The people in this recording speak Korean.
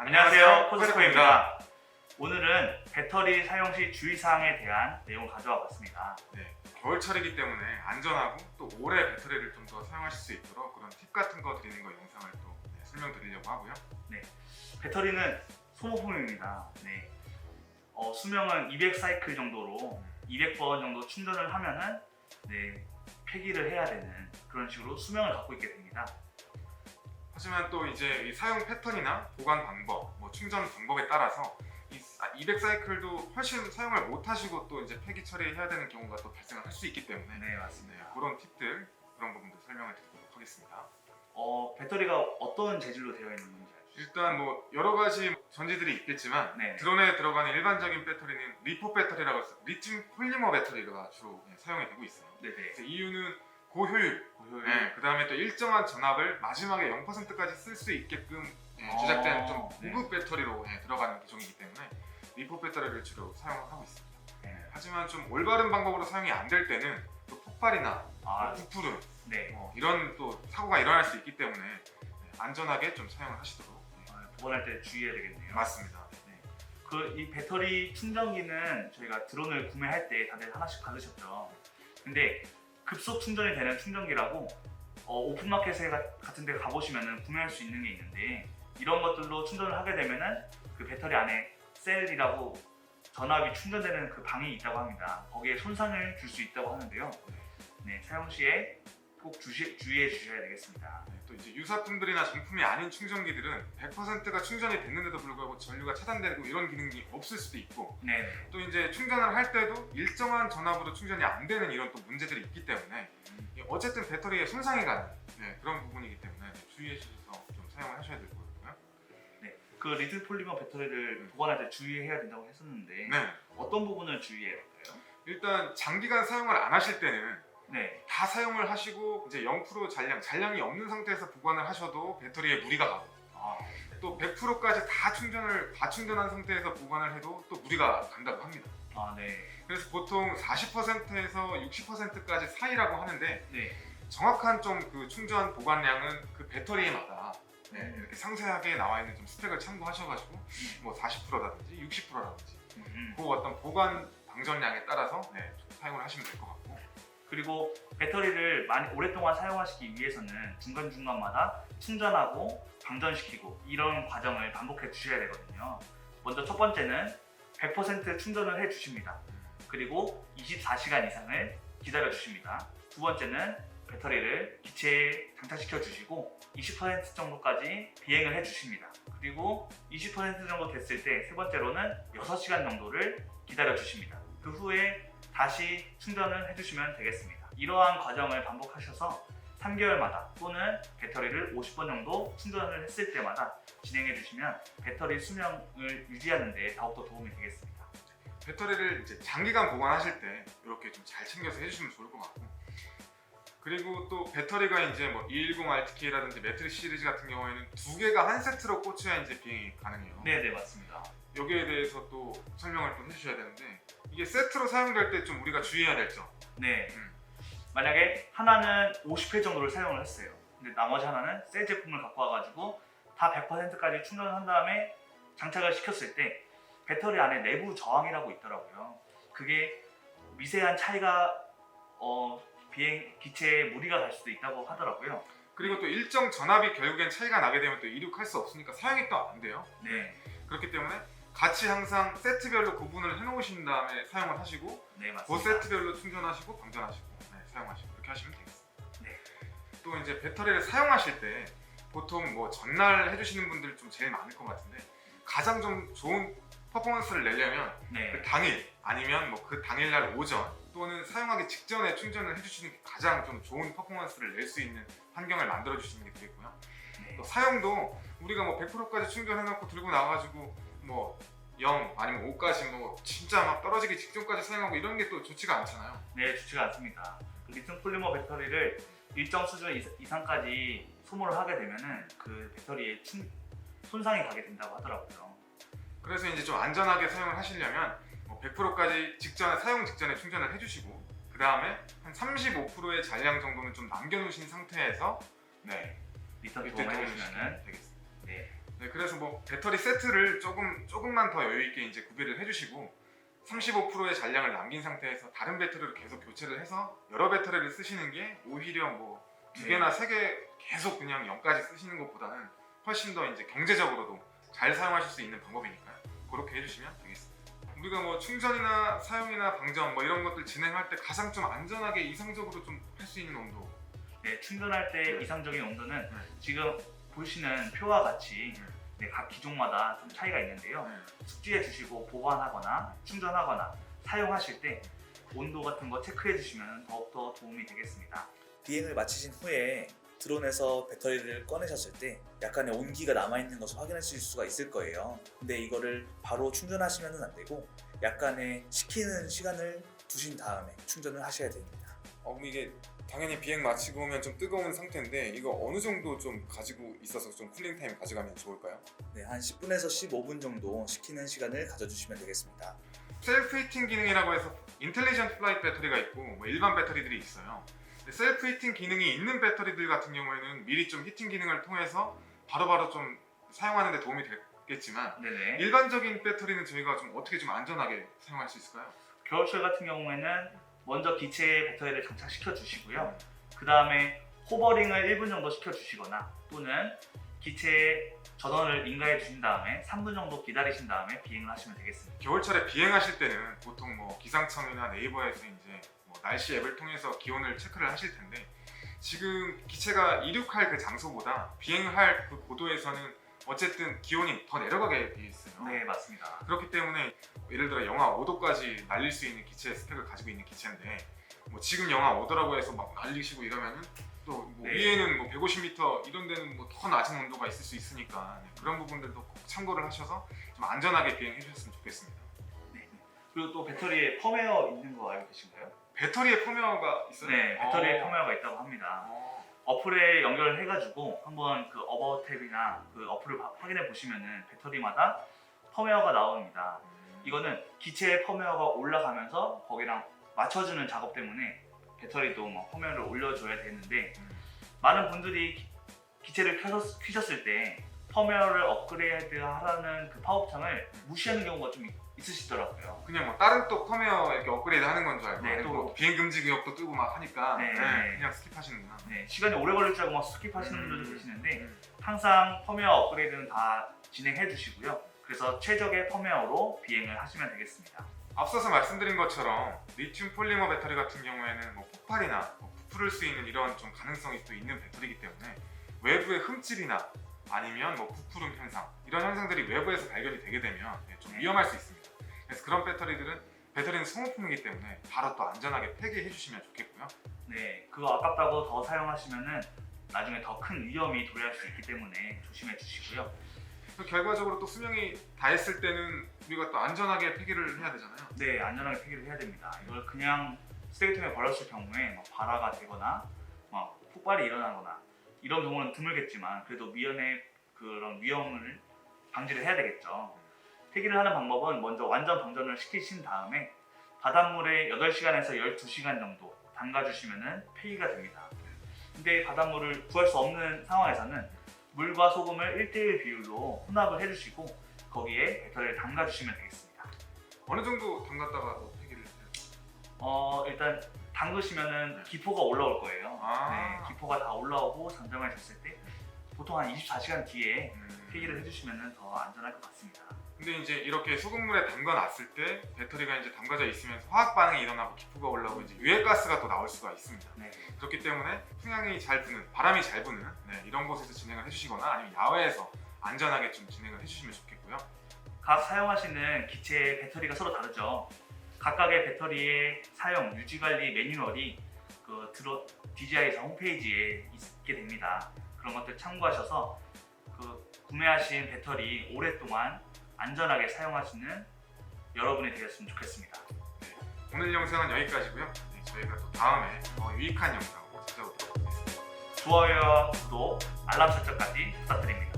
안녕하세요, 코스코입니다. 오늘은 배터리 사용 시 주의사항에 대한 내용을 가져와 봤습니다. 네, 겨울철이기 때문에 안전하고 또 오래 배터리를 좀 더 사용하실 수 있도록 그런 팁 같은 거 드리는 거 영상을 또 설명드리려고 하고요. 배터리는 소모품입니다. 수명은 200사이클 정도로 200번 정도 충전을 하면은 폐기를 해야 되는 그런 식으로 수명을 갖고 있게 됩니다. 하지만 또 이제 이 사용 패턴이나 보관 방법, 충전 방법에 따라서 이 200사이클도 훨씬 사용을 못 하시고 또 이제 폐기 처리해야 되는 경우가 또 발생을 할 수 있기 때문에 네, 맞습니다. 그런 팁들, 그런 부분도 설명을 드리도록 하겠습니다. 배터리가 어떤 재질로 되어 있는 건지 알죠? 일단 여러 가지 전지들이 있겠지만 네. 드론에 들어가는 일반적인 배터리는 리포 배터리라고 해서 리튬 폴리머 배터리가 주로 사용이 되고 있어요. 네네. 그래서 이유는 고효율, 그 다음에 또 일정한 전압을 마지막에 0%까지 쓸 수 있게끔 제작된 좀 고급 배터리로 들어가는 기종이기 때문에 리포 배터리를 주로 사용하고 있습니다. 하지만 좀 올바른 방법으로 사용이 안 될 때는 또 폭발이나 부풀음 이런 또 사고가 일어날 수 있기 때문에 안전하게 좀 사용을 하시도록 보관할 때 주의해야 되겠네요. 맞습니다. 이 배터리 충전기는 저희가 드론을 구매할 때 다들 하나씩 받으셨죠. 근데 급속 충전이 되는 충전기라고 오픈마켓 같은 데 가보시면 구매할 수 있는 게 있는데, 이런 것들로 충전을 하게 되면은 그 배터리 안에 셀이라고 전압이 충전되는 그 방이 있다고 합니다. 거기에 손상을 줄 수 있다고 하는데요. 사용 시에 꼭 주의해 주셔야 되겠습니다. 또 이제 유사품들이나 정품이 아닌 충전기들은 100%가 충전이 됐는데도 불구하고 전류가 차단되고 이런 기능이 없을 수도 있고, 또 이제 충전을 할 때도 일정한 전압으로 충전이 안 되는 이런 또 문제들이 있기 때문에 어쨌든 배터리에 손상이 가는 그런 부분이기 때문에 주의해 주셔서 좀 사용을 하셔야 될 거고요. 그 리튬 폴리머 배터리를 보관할 때 주의해야 된다고 했었는데 어떤 부분을 주의해야 할까요? 일단 장기간 사용을 안 하실 때는 다 사용을 하시고 이제 0% 잔량이 없는 상태에서 보관을 하셔도 배터리에 무리가 가고, 또 100%까지 다 충전한 상태에서 보관을 해도 또 무리가 간다고 합니다. 그래서 보통 40%에서 60%까지 사이라고 하는데 정확한 좀 그 충전 보관량은 그 배터리마다 이렇게 상세하게 나와 있는 좀 스펙을 참고하셔가지고 40%라든지 60%라든지 그 어떤 보관 방전량에 따라서 좀 사용을 하시면 될 것 같고, 그리고 배터리를 오랫동안 사용하시기 위해서는 중간중간마다 충전하고 방전시키고 이런 과정을 반복해 주셔야 되거든요. 먼저 첫 번째는 100% 충전을 해 주십니다. 그리고 24시간 이상을 기다려 주십니다. 두 번째는 배터리를 기체에 장착시켜 주시고 20% 정도까지 비행을 해 주십니다. 그리고 20% 정도 됐을 때 세 번째로는 6시간 정도를 기다려 주십니다. 그 후에 다시 충전을 해주시면 되겠습니다. 이러한 과정을 반복하셔서 3개월마다 또는 배터리를 50번 정도 충전을 했을 때마다 진행해 주시면 배터리 수명을 유지하는 데 더욱더 도움이 되겠습니다. 배터리를 이제 장기간 보관하실 때 이렇게 좀 잘 챙겨서 해주시면 좋을 것 같고, 그리고 또 배터리가 이제 210 RTK라든지 매트릭스 시리즈 같은 경우에는 두 개가 한 세트로 꽂혀야 이제 비행이 가능해요. 네, 맞습니다. 여기에 대해서 또 설명을 좀 해주셔야 되는데, 이게 세트로 사용될 때 좀 우리가 주의해야 될 점. 만약에 하나는 50회 정도를 사용을 했어요. 근데 나머지 하나는 새 제품을 갖고 와가지고 다 100%까지 충전을 한 다음에 장착을 시켰을 때 배터리 안에 내부 저항이라고 있더라고요. 그게 미세한 차이가 기체에 무리가 갈 수도 있다고 하더라고요. 그리고 또 일정 전압이 결국엔 차이가 나게 되면 또 이륙할 수 없으니까 사용이 또 안 돼요. 그렇기 때문에 같이 항상 세트별로 구분을 해놓으신 다음에 사용을 하시고, 맞습니다. 그 세트별로 충전하시고 방전하시고 사용하시고 이렇게 하시면 되겠습니다. 또 이제 배터리를 사용하실 때 보통 전날 해주시는 분들 좀 제일 많을 것 같은데, 가장 좀 좋은 퍼포먼스를 내려면 그 당일 아니면 그 당일날 오전 또는 사용하기 직전에 충전을 해주시는 게 가장 좀 좋은 퍼포먼스를 낼 수 있는 환경을 만들어 주시는 게 되겠고요. 또 사용도 우리가 100%까지 충전해놓고 들고 나와가지고 0 아니면 5까지 진짜 막 떨어지기 직전까지 사용하고 이런 게 또 좋지가 않잖아요. 좋지가 않습니다. 그 리튬 폴리머 배터리를 일정 수준 이상까지 소모를 하게 되면은 그 배터리에 손상이 가게 된다고 하더라고요. 그래서 이제 좀 안전하게 사용을 하시려면 100%까지 사용 직전에 충전을 해주시고, 그 다음에 한 35%의 잔량 정도는 좀 남겨놓으신 상태에서 리턴 도움을 해주시면 되겠습니다. 네, 그래서 뭐 배터리 세트를 조금만 더 여유 있게 이제 구비를 해주시고 35%의 잔량을 남긴 상태에서 다른 배터리로 계속 교체를 해서 여러 배터리를 쓰시는 게 오히려 뭐 2개나 3개 계속 그냥 0까지 쓰시는 것보다는 훨씬 더 이제 경제적으로도 잘 사용하실 수 있는 방법이니까요. 그렇게 해주시면 되겠습니다. 우리가 뭐 충전이나 사용이나 방전 뭐 이런 것들 진행할 때 가장 좀 안전하게 이상적으로 좀 할 수 있는 온도. 네, 충전할 때 네. 이상적인 온도는 네. 지금 보시는 표와 같이 네, 각 기종마다 좀 차이가 있는데요. 숙지해 주시고 보관하거나 충전하거나 사용하실 때 온도 같은 거 체크해 주시면 더욱더 도움이 되겠습니다. 비행을 마치신 후에 드론에서 배터리를 꺼내셨을 때 약간의 온기가 남아있는 것을 확인하실 수가 있을 거예요. 근데 이거를 바로 충전하시면 안 되고 약간의 식히는 시간을 두신 다음에 충전을 하셔야 됩니다. 그럼 이게 당연히 비행 마치고 오면 좀 뜨거운 상태인데 이거 어느 정도 좀 가지고 있어서 좀 쿨링 타임 가져가면 좋을까요? 네, 한 10분에서 15분 정도 식히는 시간을 가져주시면 되겠습니다. 셀프 히팅 기능이라고 해서 인텔리전트 플라이트 배터리가 있고 뭐 일반 배터리들이 있어요. 셀프 히팅 기능이 있는 배터리들 같은 경우에는 미리 좀 히팅 기능을 통해서 바로바로 좀 사용하는 데 도움이 되겠지만 네네. 일반적인 배터리는 저희가 좀 어떻게 좀 안전하게 사용할 수 있을까요? 겨울철 같은 경우에는 먼저 기체에 배터리를 장착시켜 주시고요. 그 다음에 호버링을 1분 정도 시켜 주시거나 또는 기체에 전원을 인가해 주신 다음에 3분 정도 기다리신 다음에 비행을 하시면 되겠습니다. 겨울철에 비행하실 때는 보통 뭐 기상청이나 네이버에서 이제 뭐 날씨 앱을 통해서 기온을 체크를 하실 텐데 지금 기체가 이륙할 그 장소보다 비행할 그 고도에서는 어쨌든 기온이 더 내려가게 돼 있어요. 네, 맞습니다. 그렇기 때문에 예를 들어 영하 5도까지 날릴 수 있는 기체의 스펙을 가지고 있는 기체인데 뭐 지금 영하 5도라고 해서 막 날리시고 이러면은 또 뭐 네. 위에는 뭐 150m 이런 데는 뭐 더 낮은 온도가 있을 수 있으니까 그런 부분들도 꼭 참고를 하셔서 좀 안전하게 비행해 주셨으면 좋겠습니다. 네. 그리고 또 배터리에 펌웨어 있는 거 알고 계신가요? 배터리에 펌웨어가 있어요? 네, 배터리에 펌웨어가 있다고 합니다. 어플에 연결을 해가지고 한번 그 어바웃 탭이나 그 어플을 확인해 보시면은 배터리마다 펌웨어가 나옵니다. 이거는 기체의 펌웨어가 올라가면서 거기랑 맞춰주는 작업 때문에 배터리도 막 펌웨어를 올려줘야 되는데 많은 분들이 기체를 켜셨을 때 펌웨어를 업그레이드 하라는 그 파업창을 무시하는 경우가 좀 있으시더라고요. 그냥 뭐 다른 또 펌웨어 이렇게 업그레이드 하는 건 줄 알고 네, 또 비행 금지 구역도 뜨고 막 하니까 네. 그냥 스킵하시는구나. 네, 시간이 오래 걸릴 줄 알고 막 스킵하시는 분들도 계시는데 항상 펌웨어 업그레이드는 다 진행해 주시고요. 그래서 최적의 펌웨어로 비행을 하시면 되겠습니다. 앞서서 말씀드린 것처럼 리튬 폴리머 배터리 같은 경우에는 뭐 폭발이나 뭐 부풀을 수 있는 이런 좀 가능성이 또 있는 배터리이기 때문에 외부의 흠집이나 아니면 뭐 부푸름 현상 이런 현상들이 외부에서 발견이 되게 되면 좀 위험할 수 있습니다. 그래서 그런 배터리는 소모품이기 때문에 바로 또 안전하게 폐기해 주시면 좋겠고요. 네, 그거 아깝다고 더 사용하시면은 나중에 더 큰 위험이 도래할 수 있기 때문에 조심해 주시고요. 결과적으로 또 수명이 다했을 때는 우리가 또 안전하게 폐기를 해야 되잖아요. 네, 안전하게 폐기를 해야 됩니다. 이걸 그냥 쓰레기통에 버렸을 경우에 막 발화가 되거나 막 폭발이 일어나거나 이런 경우는 드물겠지만 그래도 미연의 그런 위험을 방지를 해야 되겠죠. 폐기를 하는 방법은 먼저 완전 방전을 시키신 다음에 바닷물에 8시간에서 12시간 정도 담가주시면 폐기가 됩니다. 근데 바닷물을 구할 수 없는 상황에서는 물과 소금을 1:1 비율로 혼합을 해주시고 거기에 배터리를 담가주시면 되겠습니다. 어느 정도 담갔다가 또 폐기를 해요? 일단 담그시면은 기포가 올라올 거예요. 아. 네, 기포가 다 올라오고 잠잠을 졌을 때 보통 한 24시간 뒤에 폐기를 해주시면 더 안전할 것 같습니다. 근데 이제 이렇게 소금물에 담가놨을 때 배터리가 이제 담가져 있으면서 화학 반응이 일어나고 기포가 올라오고 이제 유해가스가 또 나올 수가 있습니다. 네. 그렇기 때문에 풍향이 잘 부는, 바람이 잘 부는 이런 곳에서 진행을 해주시거나 아니면 야외에서 안전하게 좀 진행을 해주시면 좋겠고요. 각 사용하시는 기체의 배터리가 서로 다르죠. 각각의 배터리의 사용 유지 관리 매뉴얼이 그 DJI에서 홈페이지에 있게 됩니다. 그런 것들 참고하셔서 그 구매하신 배터리 오랫동안 안전하게 사용하시는 여러분이 되었으면 좋겠습니다. 오늘 영상은 여기까지고요. 저희가 또 다음에 더 유익한 영상으로 찾아오도록 하겠습니다. 좋아요와 구독, 알람 설정까지 부탁드립니다.